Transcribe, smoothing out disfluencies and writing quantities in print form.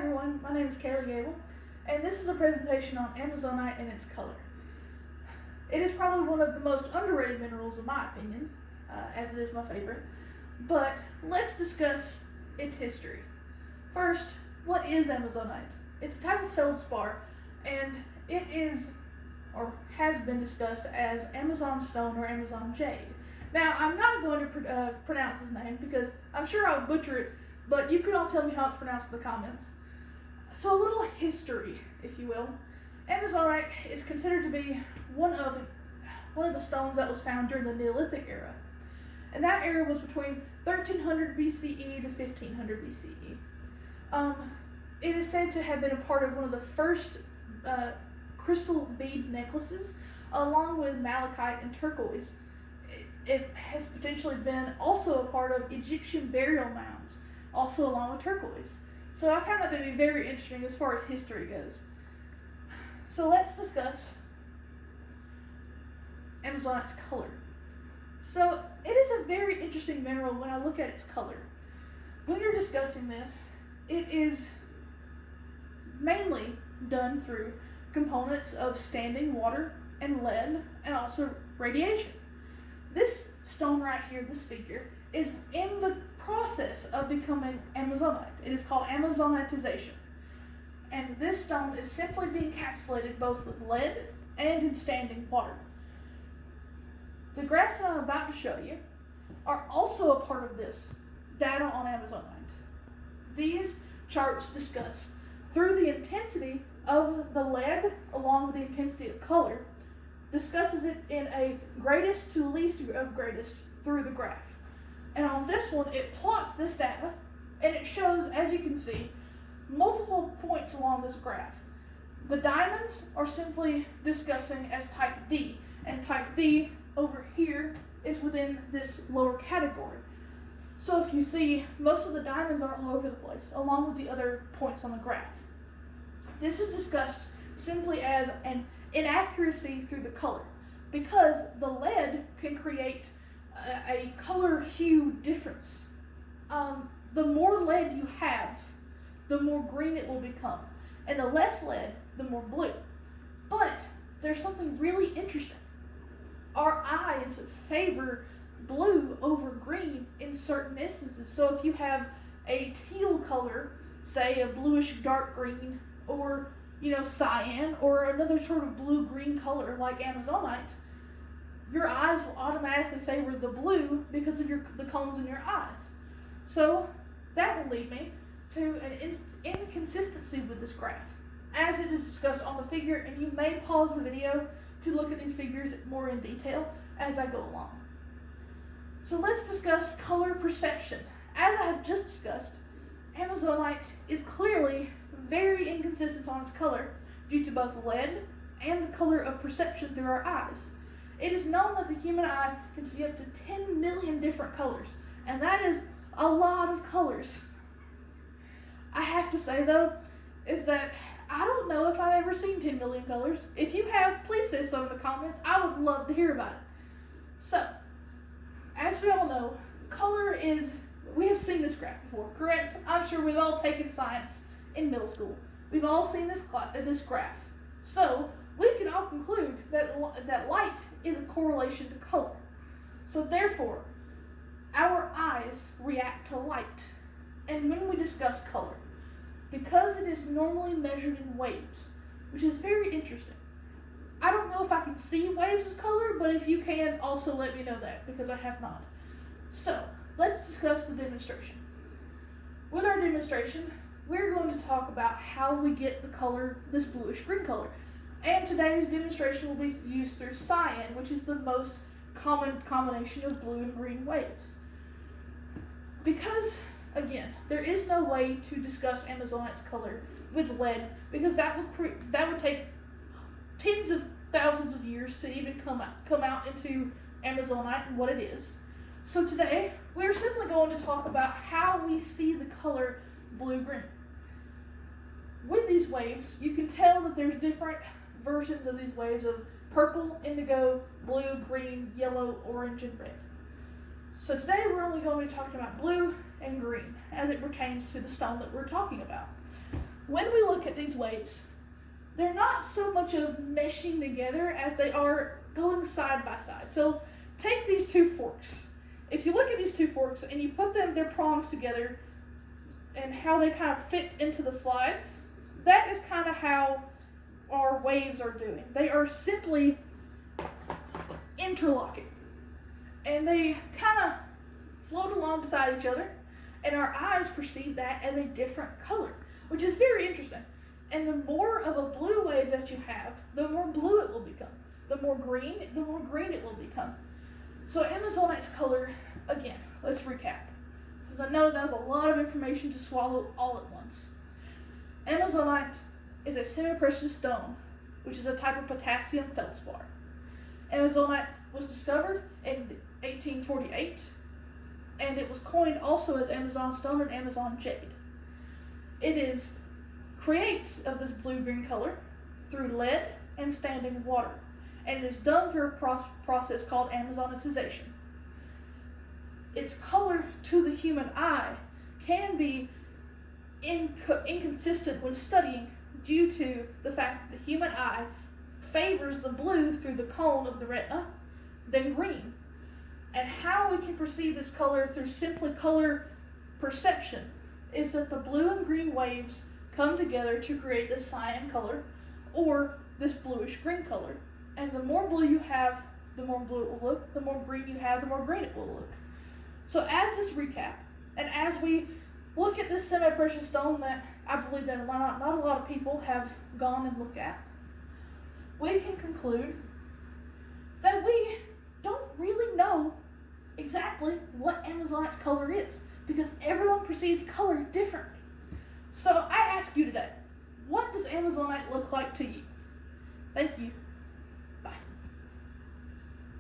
everyone, my name is Kaylee Gable, and this is a presentation on Amazonite and its color. It is probably one of the most underrated minerals in my opinion, as it is my favorite, but let's discuss its history. First, what is Amazonite? It's a type of feldspar, and it is, or has been discussed as Amazon stone or Amazon jade. Now, I'm not going to pronounce his name because I'm sure I'll butcher it, but you can all tell me how it's pronounced in the comments. So a little history, if you will. Amazonite is considered to be one of the stones that was found during the Neolithic era. And that era was between 1300 BCE to 1500 BCE. It is said to have been a part of one of the first crystal bead necklaces, along with malachite and turquoise. It has potentially been also a part of Egyptian burial mounds, also along with turquoise. So I found that to be very interesting as far as history goes. So let's discuss Amazonite's color. So it is a very interesting mineral when I look at its color. When you're discussing this, it is mainly done through components of standing water and lead and also radiation. This stone right here, this figure, is in the process of becoming Amazonite. It is called Amazonitization. And this stone is simply being encapsulated both with lead and in standing water. The graphs that I'm about to show you are also a part of this data on Amazonite. These charts discuss through the intensity of the lead along with the intensity of color, discusses it in a greatest to least of greatest through the graph. And on this one, it plots this data, and it shows, as you can see, multiple points along this graph. The diamonds are simply discussing as type D, and type D over here is within this lower category. So if you see, most of the diamonds are all over the place, along with the other points on the graph. This is discussed simply as an inaccuracy through the color, because the lead can create a color hue difference. The more lead you have, the more green it will become, and the less lead, the more blue. But there's something really interesting. Our eyes favor blue over green in certain instances. So if you have a teal color, say a bluish dark green, or cyan, or another sort of blue-green color like Amazonite, your eyes will automatically favor the blue because of the cones in your eyes. So that will lead me to an inconsistency with this graph, as it is discussed on the figure, and you may pause the video to look at these figures more in detail as I go along. So let's discuss color perception. As I have just discussed, Amazonite is clearly very inconsistent on its color due to both lead and the color of perception through our eyes. It is known that the human eye can see up to 10 million different colors, and that is a lot of colors. I have to say though, is that I don't know if I've ever seen 10 million colors. If you have, please say so in the comments. I would love to hear about it. So, as we all know, color is, we have seen this graph before, correct? I'm sure we've all taken science in middle school. We've all seen this graph. So, we can all conclude that light is a correlation to color. So therefore, our eyes react to light. And when we discuss color, because it is normally measured in waves, which is very interesting. I don't know if I can see waves of color, but if you can, also let me know that, because I have not. So, let's discuss the demonstration. With our demonstration, we're going to talk about how we get the color, this bluish green color. And today's demonstration will be used through cyan, which is the most common combination of blue and green waves. Because, again, there is no way to discuss Amazonite's color with lead, because that would take tens of thousands of years to even come out into Amazonite and what it is. So today, we're simply going to talk about how we see the color blue-green. With these waves, you can tell that there's different versions of these waves of purple, indigo, blue, green, yellow, orange, and red. So today we're only going to be talking about blue and green as it pertains to the stone that we're talking about. when we look at these waves, they're not so much of meshing together as they are going side by side. So take these two forks. If you look at these two forks and you put their prongs together and how they kind of fit into the slides, that is kind of how our waves are doing. They are simply interlocking. And they kind of float along beside each other, and our eyes perceive that as a different color, which is very interesting. And the more of a blue wave that you have, the more blue it will become. The more green it will become. So Amazonite's color, again, let's recap, since I know that was a lot of information to swallow all at once. Amazonite is a semi-precious stone, which is a type of potassium feldspar. Amazonite was discovered in 1848, and it was coined also as Amazon stone and Amazon jade. It creates of this blue-green color through lead and standing water, and it is done through a process called Amazonitization. Its color to the human eye can be inconsistent when studying due to the fact that the human eye favors the blue through the cone of the retina than green. And how we can perceive this color through simply color perception is that the blue and green waves come together to create this cyan color or this bluish green color. And the more blue you have, the more blue it will look. The more green you have, the more green it will look. So as this recap, and as we look at this semi-precious stone that I believe that not a lot of people have gone and looked at, we can conclude that we don't really know exactly what Amazonite's color is, because everyone perceives color differently. So I ask you today, what does Amazonite look like to you? Thank you.